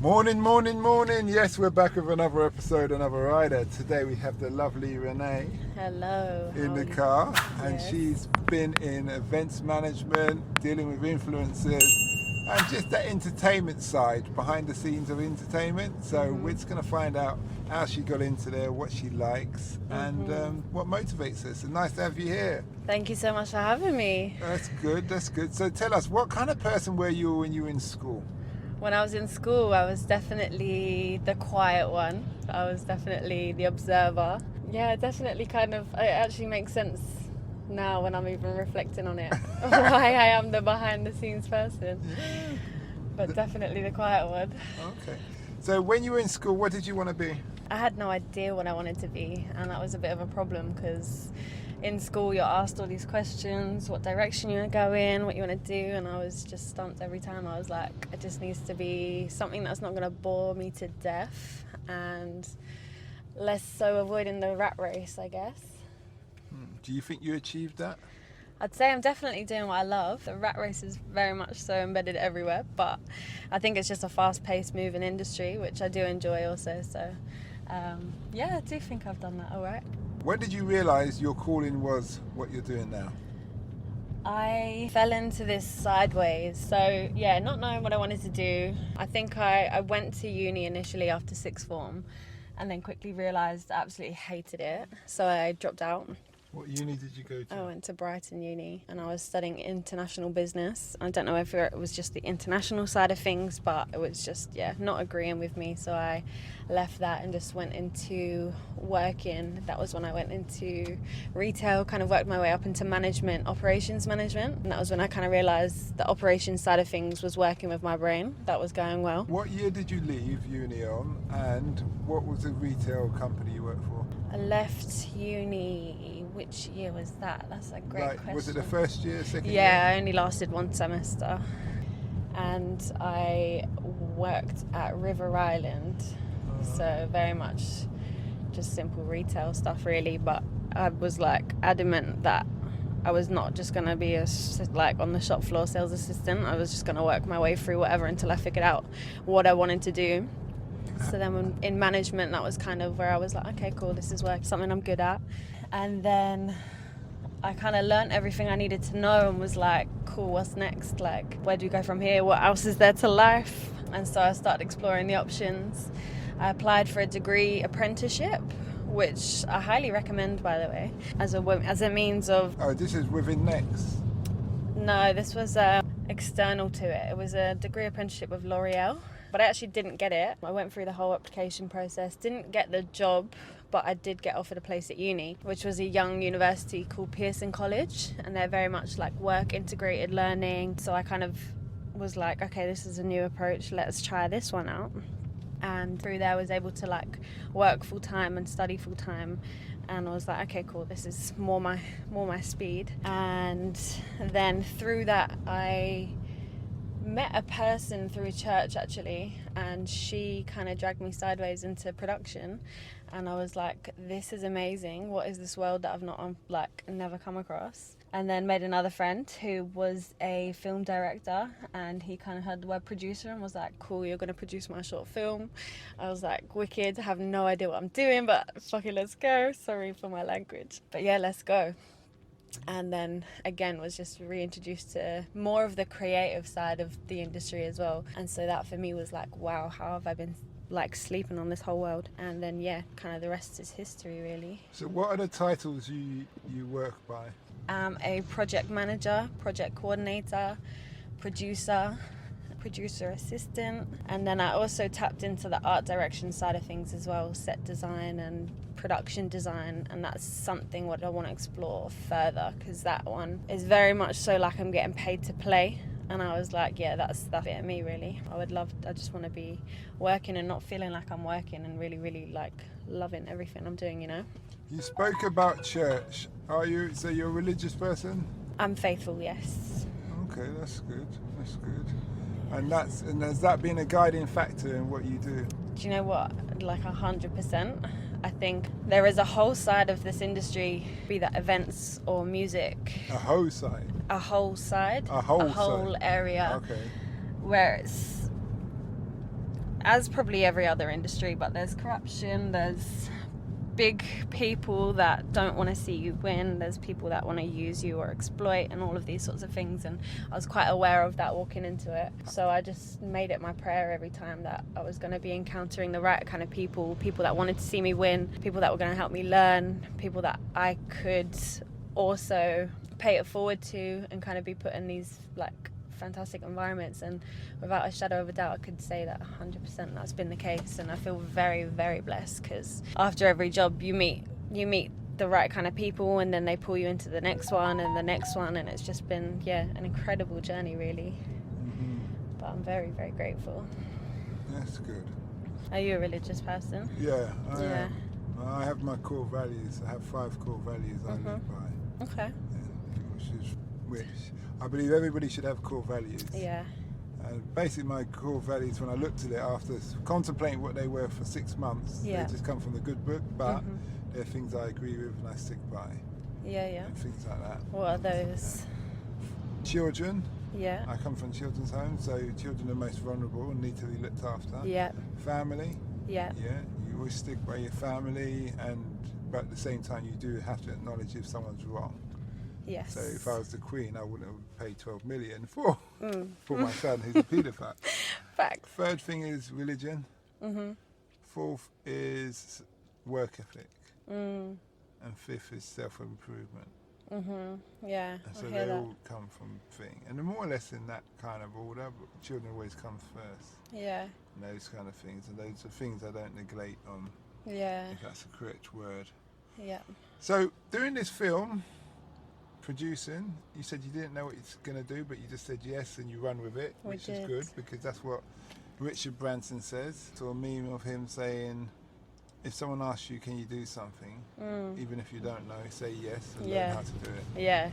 Morning, morning, morning. Yes, we're back with another episode, another rider. Today we have the lovely Renee. Hello. In the car. And Yes. she's been in events management, dealing with influencers, and just that entertainment side, behind the scenes of entertainment. So we're just going to find out how she got into there, what she likes, and what motivates her. So nice to have you here. Thank you so much for having me. That's good, that's good. So tell us, what kind of person were you when you were in school? When I was in school, I was definitely the quiet one. I was definitely the observer. Yeah, definitely it actually makes sense now when I'm even reflecting on it, why I am the behind the scenes person. Yeah. But definitely the quiet one. Okay. So when you were in school, what did you want to be? I had no idea what I wanted to be, and that was a bit of a problem because in school you're asked all these questions, what direction you want to go in, what you want to do, and I was just stumped every time. I was like, it just needs to be something that's not going to bore me to death, and less so avoiding the rat race, I guess. Do you think you achieved that? I'd say I'm definitely doing what I love. The rat race is very much so embedded everywhere, but I think it's just a fast-paced moving industry, which I do enjoy also. So yeah, I do think I've done that all right. When did you realise your calling was what you're doing now? I fell into this sideways. So yeah, not knowing what I wanted to do. I think I went to uni initially after sixth form and then quickly realised I absolutely hated it. So I dropped out. What uni did you go to? I went to Brighton Uni and I was studying international business. I don't know if it was just the international side of things, but it was just, not agreeing with me. So I left that and just went into working. That was when I went into retail, kind of worked my way up into management, operations management. And that was when I kind of realised the operations side of things was working with my brain. That was going well. What year did you leave uni on, and what was the retail company you worked for? I left uni, which year was that? That's a great question. Was it the first year, second year? Yeah, I only lasted one semester. And I worked at River Island. So very much just simple retail stuff really. But I was like adamant that I was not just going to be on the shop floor sales assistant. I was just going to work my way through whatever until I figured out what I wanted to do. So then in management, that was kind of where I was like, okay, cool, this is something I'm good at. And then I kind of learnt everything I needed to know and was like, cool, what's next? Like, where do we go from here? What else is there to life? And so I started exploring the options. I applied for a degree apprenticeship, which I highly recommend, by the way, as a means of... Oh, this is within Next? No, this was external to it. It was a degree apprenticeship with L'Oreal. But I actually didn't get it. I went through the whole application process, didn't get the job, but I did get offered a place at uni, which was a young university called Pearson College, and they're very much like work integrated learning. So I kind of was like, okay, this is a new approach, let's try this one out. And through there I was able to like work full time and study full time, and I was like, okay, cool, this is more my speed. And then through that I met a person through church actually, and she kind of dragged me sideways into production, and I was like, this is amazing, what is this world that I've never come across. And then made another friend who was a film director, and he kind of heard the word producer and was like, cool, you're going to produce my short film. I was like, wicked, I have no idea what I'm doing, but fuck it, let's go. Sorry for my language, but yeah, let's go. And then again was just reintroduced to more of the creative side of the industry as well. And so that for me was like, wow, how have I been like sleeping on this whole world? And then kind of the rest is history really. So what are the titles you work by? I'm a project manager, project coordinator, producer assistant, and then I also tapped into the art direction side of things as well, set design and production design, and that's something what I want to explore further, because that one is very much so like I'm getting paid to play. And I was like, yeah, that's it, me really. I just want to be working and not feeling like I'm working, and really, really like loving everything I'm doing, you know. You spoke about church. So you're a religious person? I'm faithful, yes. Okay, that's good. And has that been a guiding factor in what you do? Do you know what? Like 100%. I think there is a whole side of this industry, be that events or music. A whole side? A whole side. A whole area. Okay. Where it's as probably every other industry, but there's corruption, there's big people that don't want to see you win, there's people that want to use you or exploit and all of these sorts of things, and I was quite aware of that walking into it. So I just made it my prayer every time that I was going to be encountering the right kind of people that wanted to see me win, people that were going to help me learn, people that I could also pay it forward to and kind of be put in these like fantastic environments. And without a shadow of a doubt, I could say that 100% that's been the case, and I feel very, very blessed, because after every job you meet the right kind of people, and then they pull you into the next one and the next one, and it's just been an incredible journey really. But I'm very, very grateful. That's good. Are you a religious person? Yeah, I am. I have my core values. I have 5 core values I live by. Okay. Which I believe everybody should have core values. Yeah. And basically my core values, when I looked at it after contemplating what they were for 6 months, they just come from the good book, but they're things I agree with and I stick by. Yeah. And things like that. What are those? Children. Yeah. I come from children's homes, so children are most vulnerable and need to be looked after. Yeah. Family. Yeah. Yeah. You always stick by your family, but at the same time you do have to acknowledge if someone's wrong. Yes. So if I was the Queen, I wouldn't have paid 12 million for my son who's a paedophile. Fact. Third thing is religion. Fourth is work ethic. And fifth is self-improvement. Yeah. And so I hear they that. all come from thing. And they're more or less in that kind of order, but children always comes first. Yeah. And those kind of things. And those are things I don't neglect on, Yeah. if that's the correct word. Yeah. So doing this film, producing, you said you didn't know what you're going to do, but you just said yes and you run with it, which is good, because that's what Richard Branson says. So a meme of him saying, if someone asks you, can you do something, even if you don't know, say yes and learn how to do it. Yeah,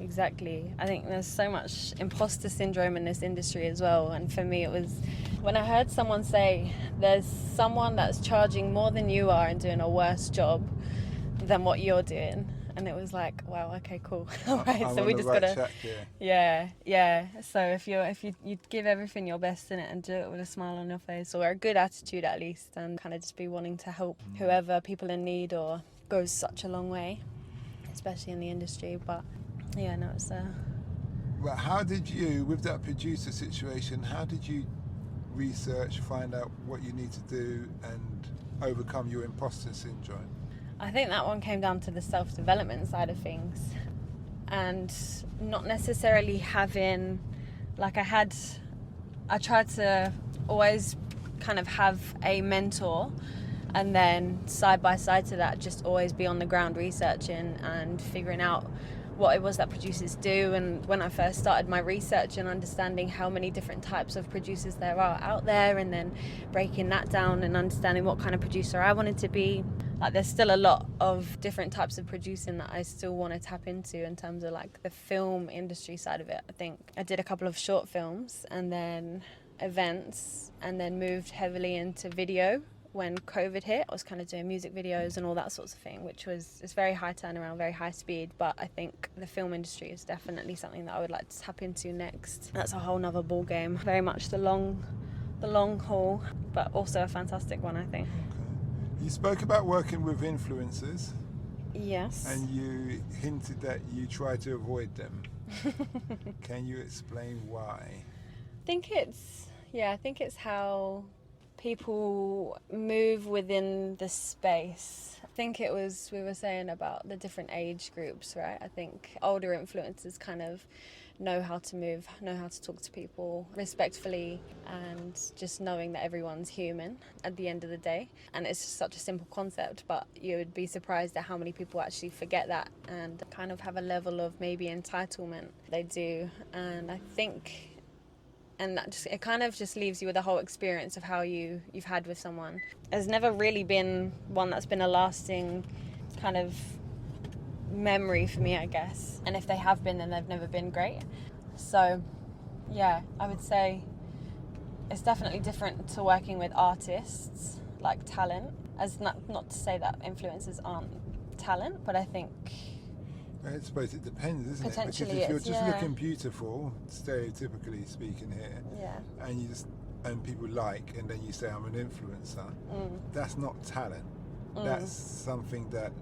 exactly. I think there's so much imposter syndrome in this industry as well, and for me it was when I heard someone say there's someone that's charging more than you are and doing a worse job than what you're doing. And it was like, wow, okay, cool. All right, so we just gotta, track, yeah. So if you give everything your best in it and do it with a smile on your face, or a good attitude at least, and kind of just be wanting to help whoever, people in need, or goes such a long way, especially in the industry. But yeah, no, it's Well, how did you, with that producer situation, how did you research, find out what you need to do, and overcome your imposter syndrome? I think that one came down to the self-development side of things, and not necessarily having, like I tried to always kind of have a mentor, and then side by side to that, just always be on the ground researching and figuring out what it was that producers do. And when I first started my research and understanding how many different types of producers there are out there, and then breaking that down and understanding what kind of producer I wanted to be, like there's still a lot of different types of producing that I still want to tap into in terms of like the film industry side of it. I think I did a couple of short films and then events, and then moved heavily into video when COVID hit. I was kind of doing music videos and all that sorts of thing, which was, it's very high turnaround, very high speed, but I think the film industry is definitely something that I would like to tap into next. That's a whole nother ball game. Very much the long haul, but also a fantastic one, I think. You spoke about working with influencers. Yes. And you hinted that you try to avoid them. Can you explain why? I think it's how people move within the space. I think it was, we were saying about the different age groups, right? I think older influencers kind of know how to move, know how to talk to people respectfully, and just knowing that everyone's human at the end of the day. And it's just such a simple concept, but you would be surprised at how many people actually forget that and kind of have a level of maybe entitlement they do. And I think, and that just, it kind of just leaves you with the whole experience of how you've had with someone. There's never really been one that's been a lasting kind of memory for me, I guess. And if they have been, then they've never been great. So yeah, I would say it's definitely different to working with artists, like talent, as not to say that influencers aren't talent, but I think I suppose it depends, isn't it? Because potentially if you're it's, just looking beautiful, stereotypically speaking here, and you just and people like, and then you say I'm an influencer, that's not talent. That's something that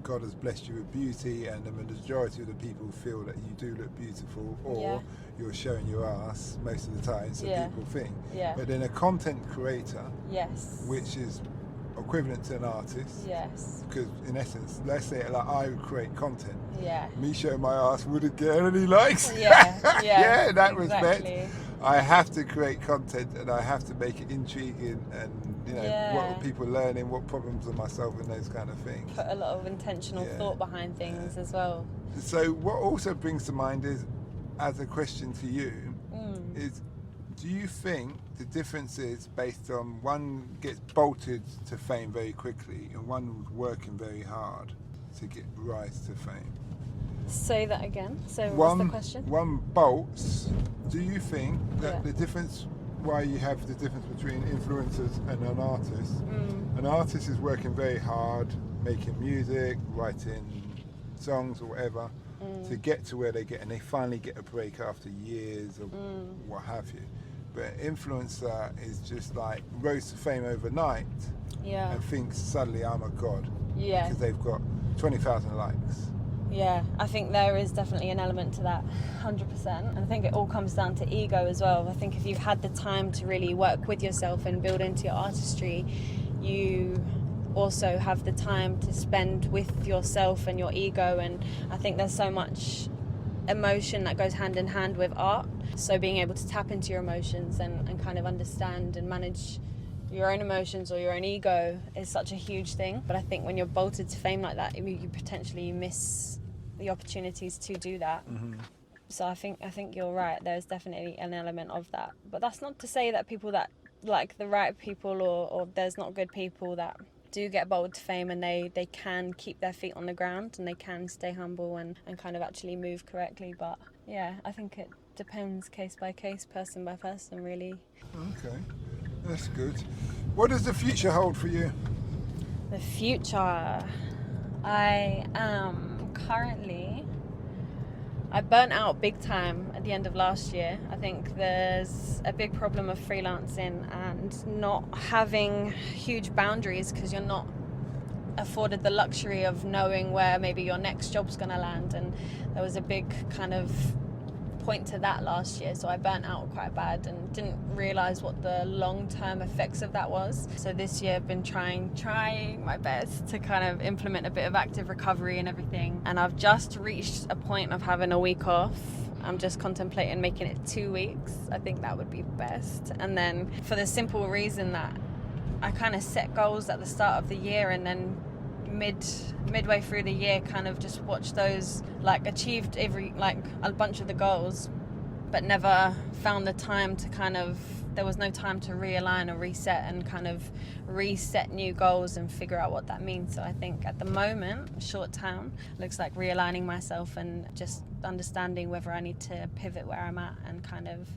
God has blessed you with beauty, and the majority of the people feel that you do look beautiful, or you're showing your ass most of the time, so people think. But then a content creator, which is equivalent to an artist, because in essence, let's say like I would create content, me showing my ass wouldn't get any likes. That respect, I have to create content, and I have to make it intriguing, and what are people learning, what problems are myself, and those kind of things. Put a lot of intentional thought behind things as well. So what also brings to mind is, as a question to you, is do you think the difference is based on one gets bolted to fame very quickly and one was working very hard to get rise to fame? Say that again. So what's the question? One bolts. Do you think that the difference, why you have the difference between influencers and an artist is working very hard, making music, writing songs or whatever, to get to where they get, and they finally get a break after years of what have you. But influencer is just like rose to fame overnight and thinks suddenly I'm a god because they've got 20,000 likes. Yeah, I think there is definitely an element to that, 100%. And I think it all comes down to ego as well. I think if you've had the time to really work with yourself and build into your artistry, you also have the time to spend with yourself and your ego. And I think there's so much emotion that goes hand in hand with art. So being able to tap into your emotions and kind of understand and manage your own emotions or your own ego is such a huge thing. But I think when you're bolted to fame like that, you potentially miss the opportunities to do that. So I think you're right. There's definitely an element of that. But that's not to say that people that like the right people or there's not good people that do get bolted to fame and they can keep their feet on the ground and they can stay humble and kind of actually move correctly. But yeah, I think it depends case by case, person by person, really. Okay, that's good. What does the future hold for you? The future, I am currently, I burnt out big time at the end of last year. I think there's a big problem of freelancing and not having huge boundaries because you're not afforded the luxury of knowing where maybe your next job's going to land. And there was a big kind of point to that last year, so I burnt out quite bad and didn't realise what the long-term effects of that was. So this year I've been trying my best to kind of implement a bit of active recovery and everything, and I've just reached a point of having a week off. I'm just contemplating making it 2 weeks. I think that would be best. And then for the simple reason that I kind of set goals at the start of the year, and then midway through the year kind of just watched those, like achieved a bunch of the goals, but never found the time to there was no time to realign or reset and kind of reset new goals and figure out what that means. So I think at the moment, short term, looks like realigning myself and just understanding whether I need to pivot where I'm at and kind of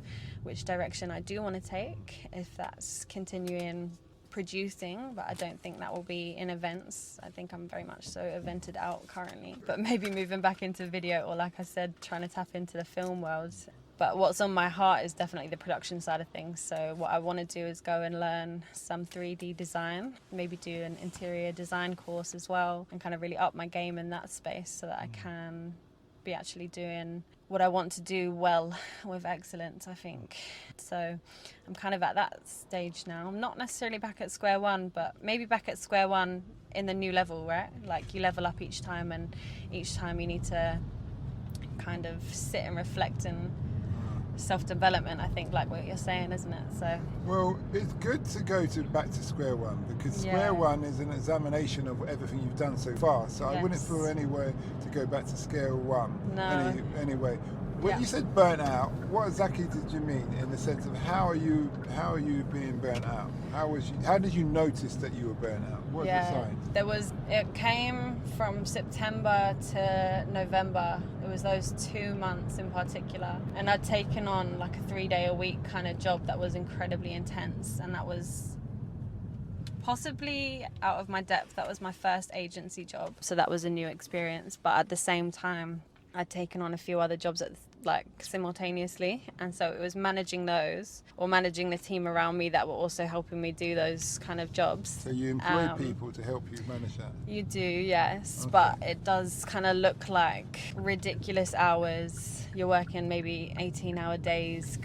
which direction I do want to take, if that's continuing producing, but I don't think that will be in events. I think I'm very much so evented out currently, but maybe moving back into video, or like I said, trying to tap into the film world. But what's on my heart is definitely the production side of things. So what I want to do is go and learn some 3D design, maybe do an interior design course as well, and kind of really up my game in that space so that I can be actually doing what I want to do well with excellence, I think. So I'm kind of at that stage now. I'm not necessarily back at square one, but maybe back at square one in the new level, right? Like you level up each time, and each time you need to kind of sit and reflect and self-development, I think, like what you're saying, isn't it? So well, it's good to go back to square one, because square one is an examination of everything you've done so far. So I wouldn't feel anywhere to go back to square one. Anyway, when you said burnt out, what exactly did you mean, in the sense of how are you being burnt out? How did you notice that you were burnt out? What was the sign? It came from September to November. It was those 2 months in particular, and I'd taken on like a 3-day-a-week kind of job that was incredibly intense, and that was possibly out of my depth. That was my first agency job, so that was a new experience. But at the same time, I'd taken on a few other jobs like simultaneously, and so it was managing those or managing the team around me that were also helping me do those kind of jobs. So you employ people to help you manage that? You do, yes. Okay. But it does kind of look like ridiculous hours. You're working maybe 18-hour days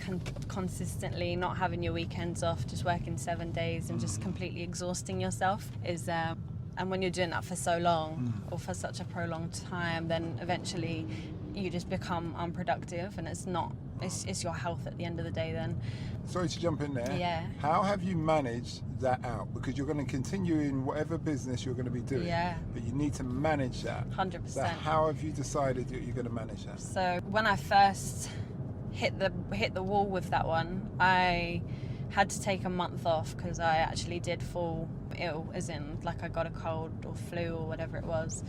consistently, not having your weekends off, just working 7 days and just completely exhausting yourself is and when you're doing that for so long or for such a prolonged time, then eventually you just become unproductive, and it's your health at the end of the day then. Sorry to jump in there. Yeah. How have you managed that out? Because you're going to continue in whatever business you're going to be doing. Yeah. But you need to manage that. 100%. So how have you decided that you're going to manage that? So when I first hit the wall with that one, I had to take a month off because I actually did fall ill, as in like I got a cold or flu or whatever it was.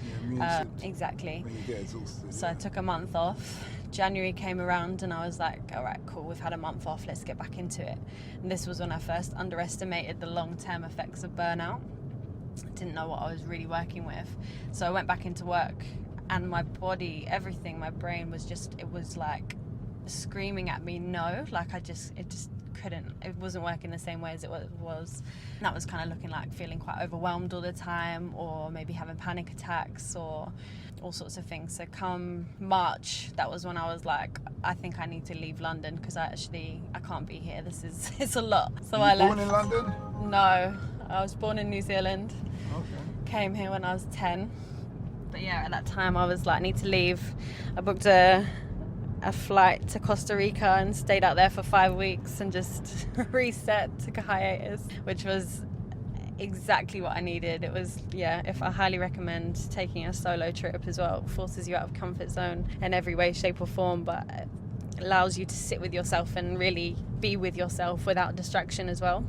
Exactly. When you get exhausted. So I took a month off. January came around and I was like, all right, cool, we've had a month off, let's get back into it. And this was when I first underestimated the long-term effects of burnout. Didn't know what I was really working with. So I went back into work, and my body, everything, my brain was it was like screaming at me no, like it just couldn't, it wasn't working the same way as it was. And that was kind of looking like feeling quite overwhelmed all the time, or maybe having panic attacks or all sorts of things. So come March, that was when I was like, I think I need to leave London because I can't be here. It's a lot. So I left. Born in London? No, I was born in New Zealand. Okay. Came here when I was 10. But yeah, at that time I was like, I need to leave. I booked a flight to Costa Rica and stayed out there for 5 weeks and just reset, took a hiatus, which was exactly what I needed. It was, if I highly recommend taking a solo trip as well. It forces you out of comfort zone in every way, shape or form, but it allows you to sit with yourself and really be with yourself without distraction as well.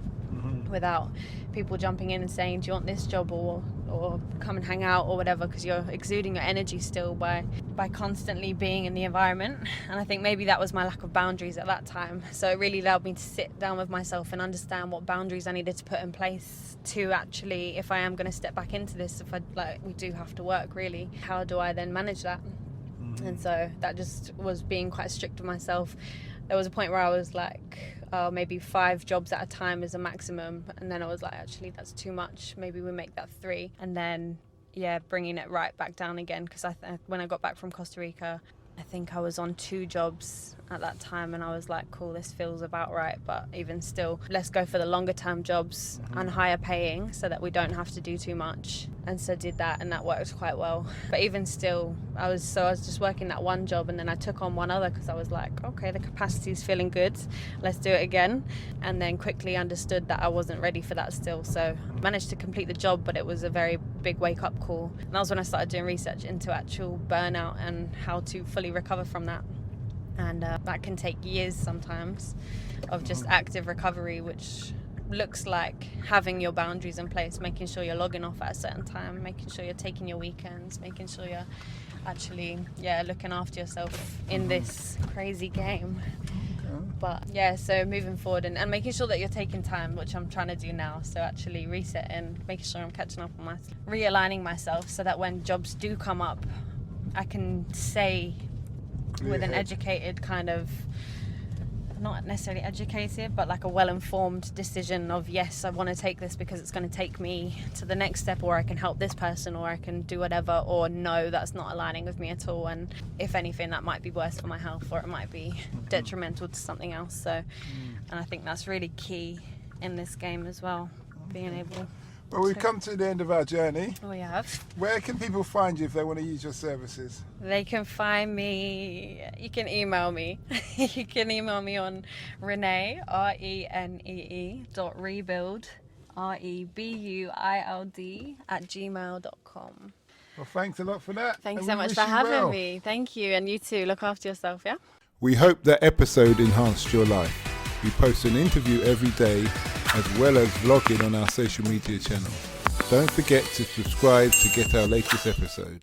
Without people jumping in and saying, do you want this job or come and hang out or whatever, because you're exuding your energy still by constantly being in the environment. And I think maybe that was my lack of boundaries at that time. So it really allowed me to sit down with myself and understand what boundaries I needed to put in place to actually, if I am going to step back into this, we do have to work really, how do I then manage that? And so that just was being quite strict with myself. There was a point where I was like, maybe 5 jobs at a time is a maximum, and then I was like, actually that's too much, maybe we make that 3, and then bringing it right back down again, because when I got back from Costa Rica, I think I was on 2 jobs at that time, and I was like, cool, this feels about right, but even still, let's go for the longer term jobs and higher paying so that we don't have to do too much. And so did that, and that worked quite well. But even still, I was just working that one job, and then I took on one other because I was like, okay, the capacity's feeling good, let's do it again. And then quickly understood that I wasn't ready for that still, so managed to complete the job, but it was a very big wake-up call. And that was when I started doing research into actual burnout and how to fully recover from that. And that can take years sometimes of just active recovery, which looks like having your boundaries in place, making sure you're logging off at a certain time, making sure you're taking your weekends, making sure you're actually looking after yourself in this crazy game. But so moving forward and making sure that you're taking time, which I'm trying to do now. So actually resetting, making sure I'm catching up on realigning myself so that when jobs do come up, I can say with an educated kind of, not necessarily educated, but like a well-informed decision of, yes, I want to take this because it's going to take me to the next step, or I can help this person, or I can do whatever, or no, that's not aligning with me at all, and if anything that might be worse for my health, or it might be detrimental to something else. So and I think that's really key in this game as well, being able. Well, we've come to the end of our journey. We have. Where can people find you if they want to use your services? They can find me, you can email me. You can email me on Renee, RENEE, .rebuild, REBUILD @gmail.com. Well, thanks a lot for that. Thanks so much for having me. Thank you, and you too. Look after yourself, yeah? We hope that episode enhanced your life. We post an interview every day, as well as vlogging on our social media channels. Don't forget to subscribe to get our latest episode.